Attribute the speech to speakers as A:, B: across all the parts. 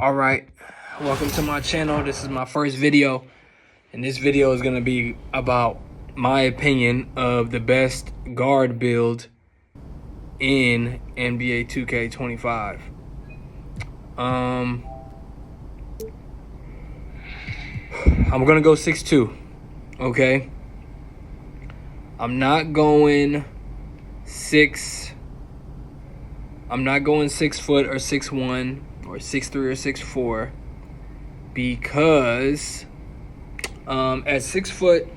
A: All right, welcome to my channel. This is my first video, and this video is gonna be about my opinion of the best guard build in NBA 2K25. I'm gonna go 6'2", okay? I'm not going 6 foot or 6'1" or 6'3" or 6'4", because at 6 foot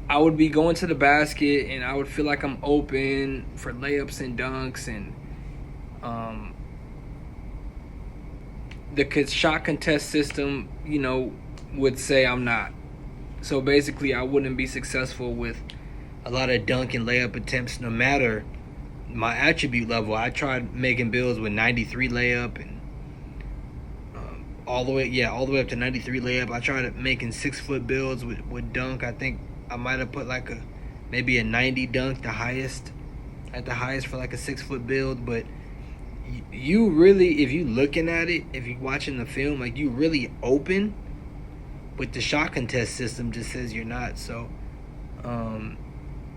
A: I would be going to the basket and I would feel like I'm open for layups and dunks, and the shot contest system, would say I'm not. So basically I wouldn't be successful with a lot of dunk and layup attempts no matter my attribute level. I tried making builds with 93 layup and all the way up to 93 layup. I tried making 6 foot builds with dunk. I think I might have put like maybe a 90 dunk, at the highest for like a 6 foot build. But you really, if you looking at it, if you watching the film, like you really open, but the shot contest system just says you're not. So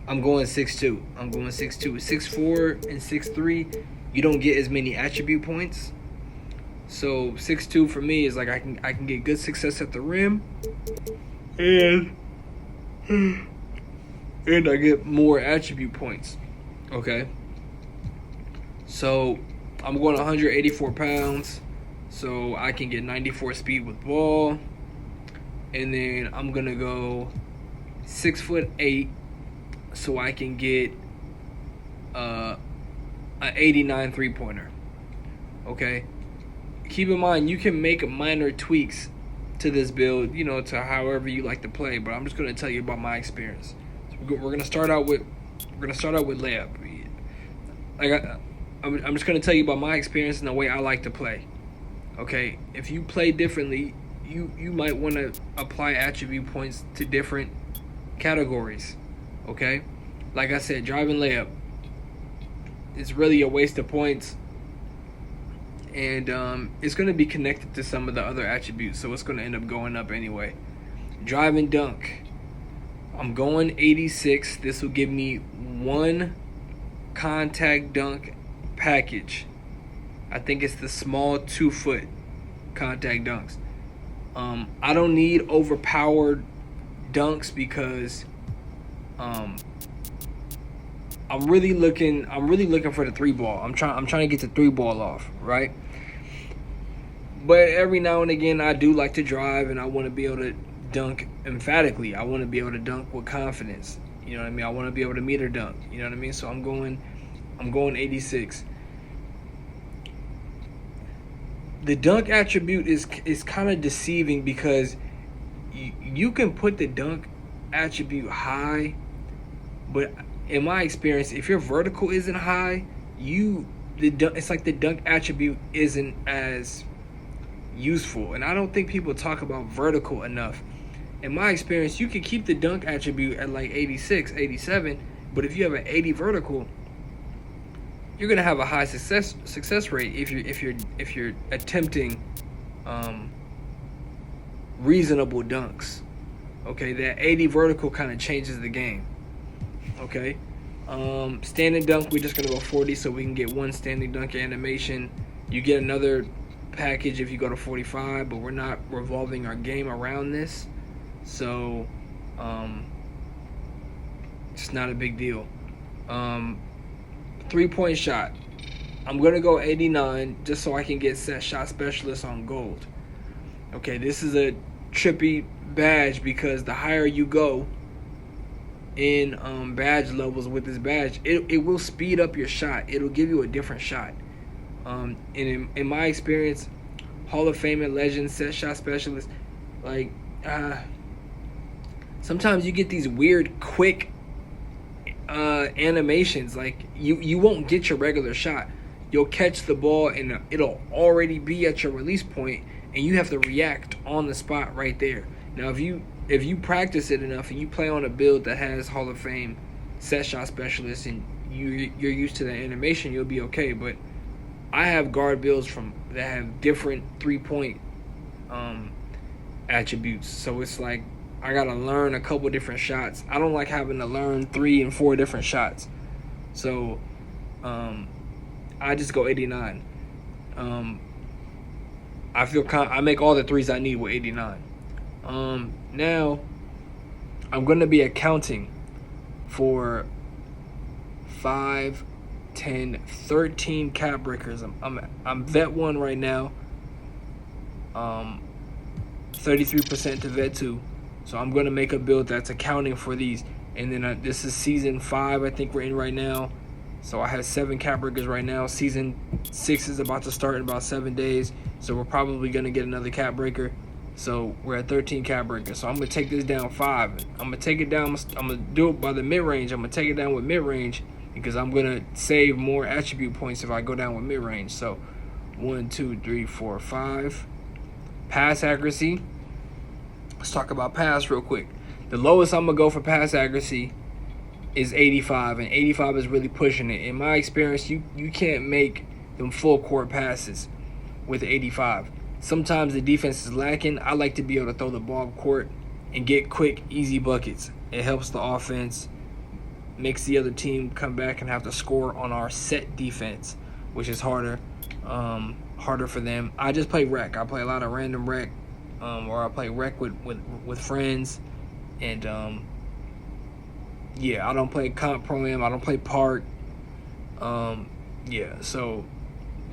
A: I'm going 6'2". I'm going 6'2". 6'4" and 6'3", you don't get as many attribute points. So 6'2" for me is like I can get good success at the rim, and I get more attribute points. Okay. So I'm going 184 pounds, so I can get 94 speed with ball, and then I'm gonna go 6'8", so I can get an 89 3-pointer. Okay. Keep in mind, you can make minor tweaks to this build, to however you like to play. But I'm just going to tell you about my experience. So we're going to start out with layup. I'm just going to tell you about my experience and the way I like to play. Okay, if you play differently, you might want to apply attribute points to different categories. Okay, like I said, driving layup, it's really a waste of points. And it's going to be connected to some of the other attributes, so it's going to end up going up anyway. Drive and dunk, I'm going 86. This will give me one contact dunk package. I think it's the small 2 foot contact dunks. I don't need overpowered dunks because I'm really looking for the 3-ball. I'm trying to get the 3-ball off, right? But every now and again I do like to drive, and I want to be able to dunk emphatically. I want to be able to dunk with confidence. You know what I mean? I want to be able to meter dunk. You know what I mean? So I'm going 86. The dunk attribute is kind of deceiving because you can put the dunk attribute high, but in my experience, if your vertical isn't high, it's like the dunk attribute isn't as useful. And I don't think people talk about vertical enough. In my experience, you can keep the dunk attribute at like 86, 87, but if you have an 80 vertical, you're gonna have a high success rate if you're attempting reasonable dunks. Okay, that 80 vertical kind of changes the game. Okay, standing dunk, we're just gonna go 40, so we can get one standing dunk animation. You get another package if you go to 45, but we're not revolving our game around this, so it's not a big deal. 3-point shot, I'm gonna go 89 just so I can get set shot specialist on gold. Okay, this is a trippy badge because the higher you go in badge levels with this badge, it will speed up your shot. It'll give you a different shot. And in my experience, Hall of Fame and Legend set shot specialist, like sometimes you get these weird quick animations. Like you won't get your regular shot. You'll catch the ball and it'll already be at your release point, and you have to react on the spot right there. Now if you practice it enough and you play on a build that has Hall of Fame set shot specialist and you're used to the animation, you'll be okay. But I have guard builds from that have different 3-point attributes. So it's like I gotta learn a couple different shots. I don't like having to learn 3 and 4 different shots. So I just go 89. I make all the threes I need with 89. Now I'm gonna be accounting for 5, 10, 13 cap breakers. I'm vet 1 right now. 33% to vet 2. So I'm gonna make a build that's accounting for these. And then this is season 5, I think we're in right now. So I have 7 cap breakers right now. Season 6 is about to start in about 7 days. So we're probably gonna get another cap breaker. So we're at 13 cap breakers. So I'm gonna take this down 5. I'm gonna take it down. I'm gonna do it by the mid range. I'm gonna take it down with mid range because I'm gonna save more attribute points if I go down with mid range. So 1, 2, 3, 4, 5. Pass accuracy. Let's talk about pass real quick. The lowest I'm gonna go for pass accuracy is 85, and 85 is really pushing it. In my experience, you can't make them full court passes with 85. Sometimes the defense is lacking. I like to be able to throw the ball up court and get quick, easy buckets. It helps the offense, makes the other team come back and have to score on our set defense, which is harder for them. I just play rec. I play a lot of random rec, or I play rec with friends, and yeah, I don't play comp pro-am. I don't play park. Yeah, so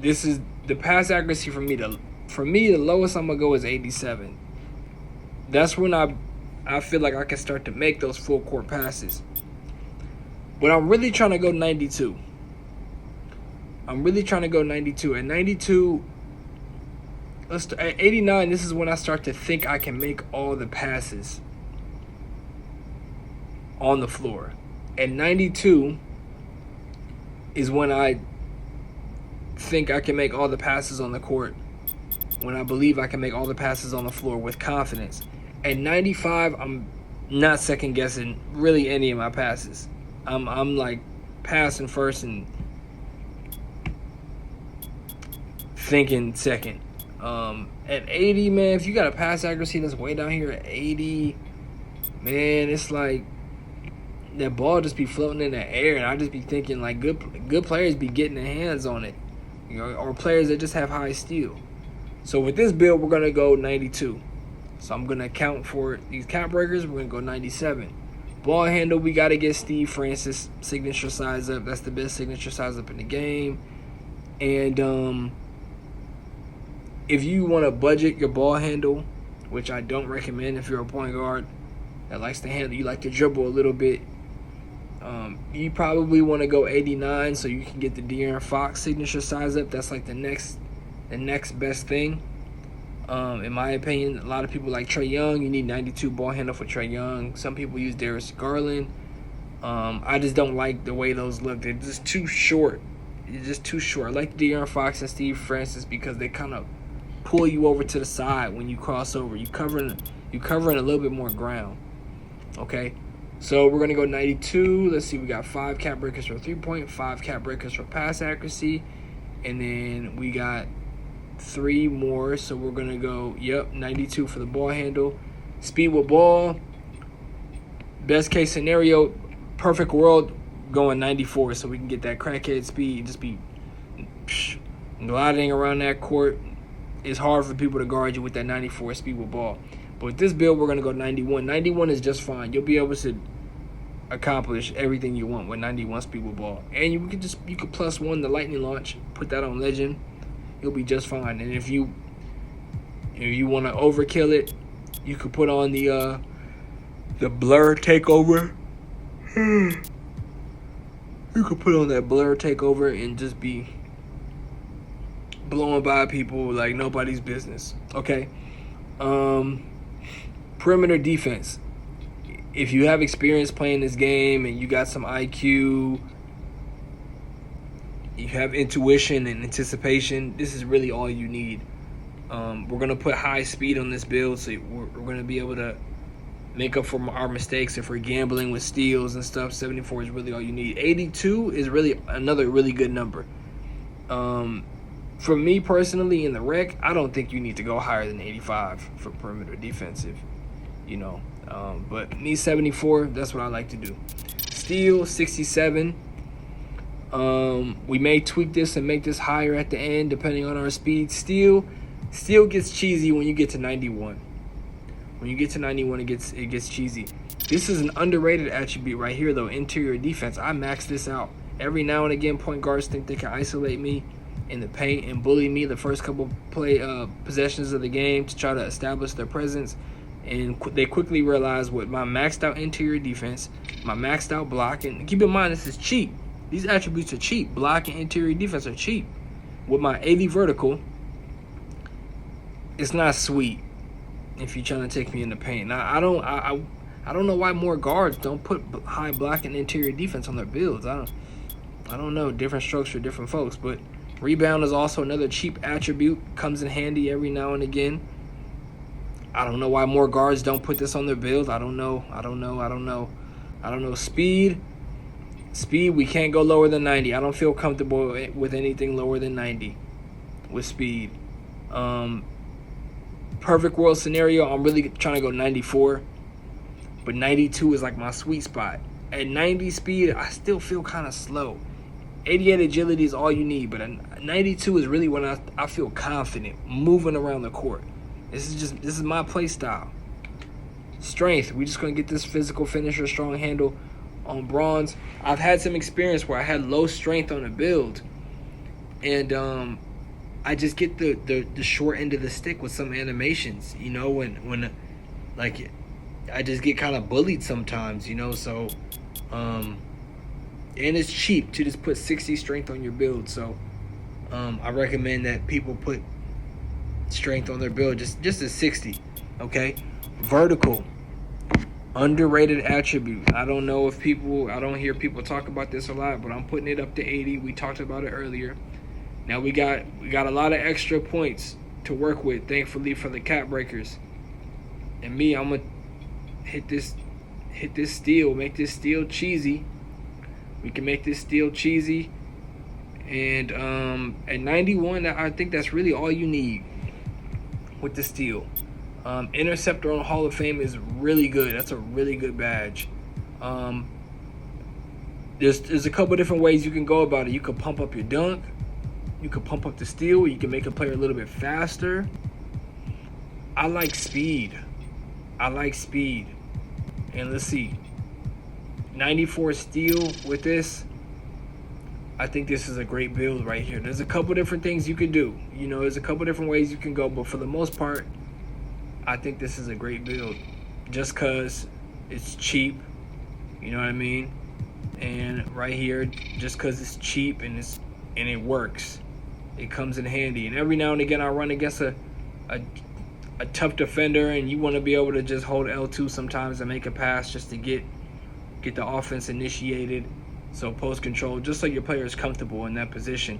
A: this is the pass accuracy for me. The lowest I'm gonna go is 87. That's when I feel like I can start to make those full court passes. But I'm really trying to go 92. At 92, at 89, this is when I start to think I can make all the passes on the floor. At 92 is when I think I can make all the passes on the court, when I believe I can make all the passes on the floor with confidence. At 95, I'm not second guessing really any of my passes. I'm like passing first and thinking second. At 80, man, if you got a pass accuracy that's way down here at 80, man, it's like that ball just be floating in the air, and I just be thinking like good players be getting their hands on it, you know, or players that just have high steal. So with this build, we're gonna go 92. So I'm gonna account for these cap breakers. We're gonna go 97. Ball handle, we gotta get Steve Francis signature size up. That's the best signature size up in the game. And if you want to budget your ball handle, which I don't recommend if you're a point guard that likes to handle, you like to dribble a little bit, you probably want to go 89 so you can get the De'Aaron Fox signature size up. That's like the next best thing. In my opinion, a lot of people like Trae Young. You need 92 ball handle for Trae Young. Some people use Darius Garland. I just don't like the way those look. They're just too short. It's just too short. I like De'Aaron Fox and Steve Francis because they kind of pull you over to the side when you cross over. You covering a little bit more ground. Okay, so we're gonna go 92. Let's see, we got 5 cap breakers for 3-point, 5 cap breakers for pass accuracy, and then we got 3 more. So we're gonna go 92 for the ball handle. Speed with ball. Best case scenario, perfect world, going 94 so we can get that crackhead speed. Just be gliding around that court. It's hard for people to guard you with that 94 speed with ball. But with this build, we're going to go 91. 91 is just fine. You'll be able to accomplish everything you want with 91 speed with ball. And you could +1 the lightning launch, put that on legend. You'll be just fine. And if you want to overkill it, you could put on the blur takeover. You could put on that blur takeover and just be blowing by people like nobody's business. Okay. Perimeter defense. If you have experience playing this game and you got some IQ, you have intuition and anticipation, this is really all you need. We're going to put high speed on this build, so we're going to be able to make up for our mistakes if we're gambling with steals and stuff. 74 is really all you need. 82 is really another really good number. For me personally, in the rec, I don't think you need to go higher than 85 for perimeter defensive. But me 74, that's what I like to do. Steal 67. We may tweak this and make this higher at the end depending on our speed. Steal gets cheesy when you get to 91. When you get to 91, it gets cheesy. This is an underrated attribute right here, though. Interior defense. I max this out. Every now and again, point guards think they can isolate me in the paint and bully me the first couple possessions of the game to try to establish their presence. And they quickly realize with my maxed out interior defense, my maxed out block, and keep in mind this is cheap. These attributes are cheap. Block and interior defense are cheap. With my 80 vertical, it's not sweet if you're trying to take me in the paint. Now I don't know why more guards don't put high block and interior defense on their builds. I don't know, different strokes for different folks, but rebound is also another cheap attribute. Comes in handy every now and again. I don't know why more guards don't put this on their build. I don't know. Speed, we can't go lower than 90. I don't feel comfortable with anything lower than 90 with speed. Perfect world scenario, I'm really trying to go 94. But 92 is like my sweet spot. At 90 speed, I still feel kind of slow. 88 agility is all you need, but 92 is really when I feel confident moving around the court. This is my play style. Strength, we're just going to get this physical finisher, strong handle on bronze. I've had some experience where I had low strength on a build, and I just get the short end of the stick with some animations, when like I just get kind of bullied sometimes, so and it's cheap to just put 60 strength on your build. So I recommend that people put strength on their build just a 60. Okay, vertical, underrated attribute. I don't hear people talk about this a lot, but I'm putting it up to 80. We talked about it earlier. Now we got a lot of extra points to work with, thankfully, for the cap breakers. And me, I'm gonna hit this steal, make this steal cheesy. We can make this steal cheesy. And at 91, I think that's really all you need with the steal. Interceptor on Hall of Fame is really good. That's a really good badge. There's a couple different ways you can go about it. You can pump up your dunk. You can pump up the steal. You can make a player a little bit faster. I like speed. And let's see. 94 steal with this. I think this is a great build right here. There's a couple different things you can do. There's a couple different ways you can go. But for the most part, I think this is a great build. Just because it's cheap. You know what I mean? And right here, just because it's cheap and it works. It comes in handy. And every now and again, I run against a tough defender, and you want to be able to just hold L2 sometimes and make a pass just to get the offense initiated. So post control, just so your player is comfortable in that position.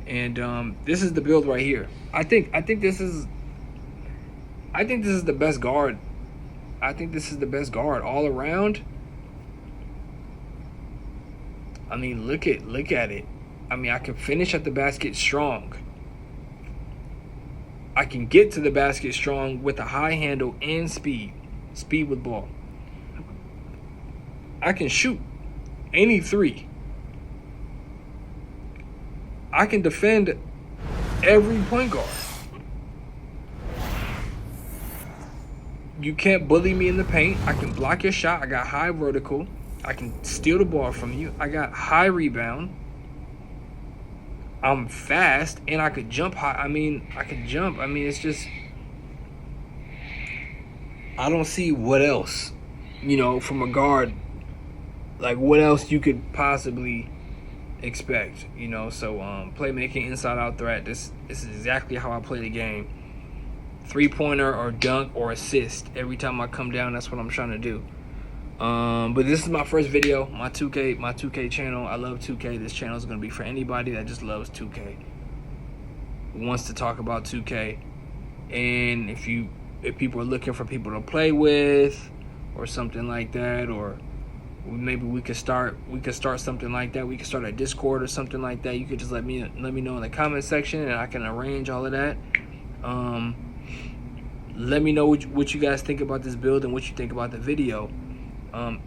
A: And this is the build right here. I think this is the best guard. I think this is the best guard all around. I mean, look at it. I mean, I can finish at the basket strong. I can get to the basket strong with a high handle and speed with ball. I can shoot any three. I can defend every point guard. You can't bully me in the paint. I can block your shot. I got high vertical. I can steal the ball from you. I got high rebound. I'm fast, and I could jump high. I could jump. It's just, I don't see what else, from a guard, like what else you could possibly expect, So playmaking, inside out threat. This is exactly how I play the game. 3-pointer or dunk or assist. Every time I come down, that's what I'm trying to do. But this is my first video, my 2K channel. I love 2K. This channel is going to be for anybody that just loves 2K, wants to talk about 2K. And if people are looking for people to play with or something like that, or maybe we could start something like that. We could start a Discord or something like that. You could just let me know in the comment section, and I can arrange all of that. Let me know what you guys think about this build and what you think about the video.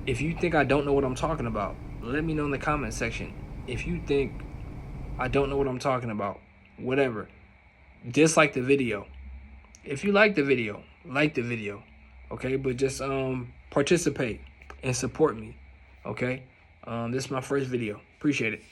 A: If you think I don't know what I'm talking about, let me know in the comment section. If you think I don't know what I'm talking about, whatever, dislike the video. If you like the video, like the video, okay? But just participate and support me, okay? This is my first video. Appreciate it.